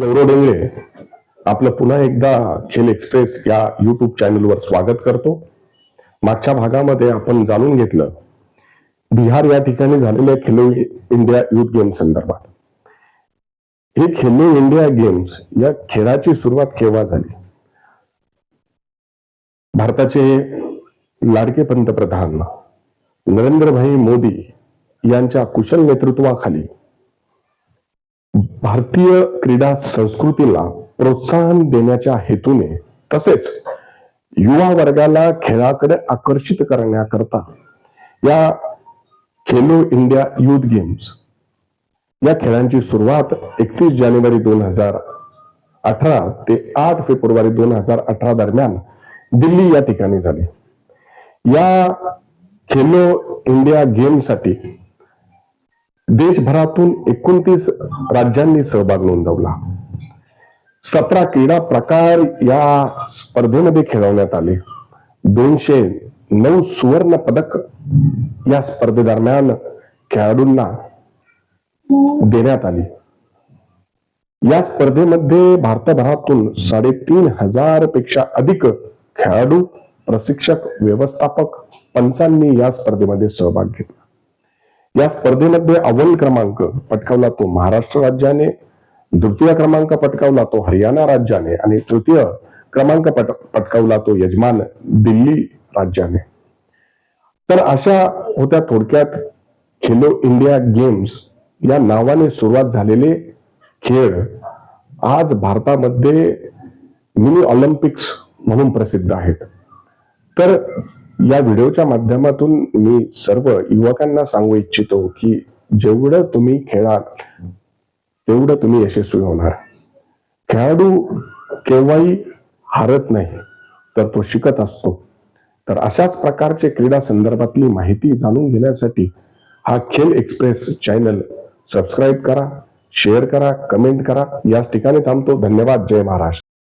गौरव डेंगळे आपलं पुन्हा एकदा खेल एक्सप्रेस या युट्यूब चॅनलवर स्वागत करतो. मागच्या भागामध्ये आपण जाणून घेतलं बिहार या ठिकाणी झालेल्या खेलो इंडिया युथ गेम्स संदर्भात. हे खेलो इंडिया गेम्स या खेळाची सुरुवात केव्हा झाली? भारताचे लाडके पंतप्रधान नरेंद्रभाई मोदी यांच्या कुशल नेतृत्वाखाली भारतीय क्रीडा संस्कृतीला प्रोत्साहन देण्याच्या हेतूने तसेच युवा वर्गाला खेळाकडे आकर्षित करण्याकरता या खेलो इंडिया युथ गेम्स या खेळांची सुरुवात 31 जानेवारी 2018 ते 8 फेब्रुवारी 2018 दरम्यान दिल्ली या ठिकाणी झाली. या खेलो इंडिया गेमसाठी देशभरातून 29 राज्यांनी सहभाग नोंदवला. 17 क्रीडा प्रकार या स्पर्धेमध्ये खेळवण्यात आले. 209 सुवर्ण पदक या स्पर्धेदरम्यान खेळाडूंना देण्यात आली. या स्पर्धेमध्ये भारतभरातून 3,500 पेक्षा अधिक खेळाडू, प्रशिक्षक, व्यवस्थापक, पंचांनी या स्पर्धेमध्ये सहभाग घेतला. या स्पर्धेमध्ये अव्वल क्रमांक पटकावला तो महाराष्ट्र राज्याने, द्वितीय क्रमांक पटकावला तो हरियाणा राज्याने आणि तृतीय क्रमांक पटकावला तो यजमान दिल्ली राज्याने. तर अशा होत्या थोडक्यात खेलो इंडिया गेम्स या नावाने सुरुवात झालेले खेळ आज भारतामध्ये मिनी ऑलिम्पिक्स म्हणून प्रसिद्ध आहेत. तर या व्हिडिओच्या माध्यमातून मी सर्व युवकांना सांगू इच्छितो की जेवढं तुम्ही खेळाल तेवढं तुम्ही यशस्वी होणार. खेळाडू केव्हाही हारत नाही तर तो शिकत असतो. तर अशाच प्रकारचे क्रीडा संदर्भातली माहिती जाणून घेण्यासाठी हा खेल एक्सप्रेस चॅनल सबस्क्राईब करा, शेअर करा, कमेंट करा. याच ठिकाणी थांबतो. धन्यवाद. जय महाराष्ट्र.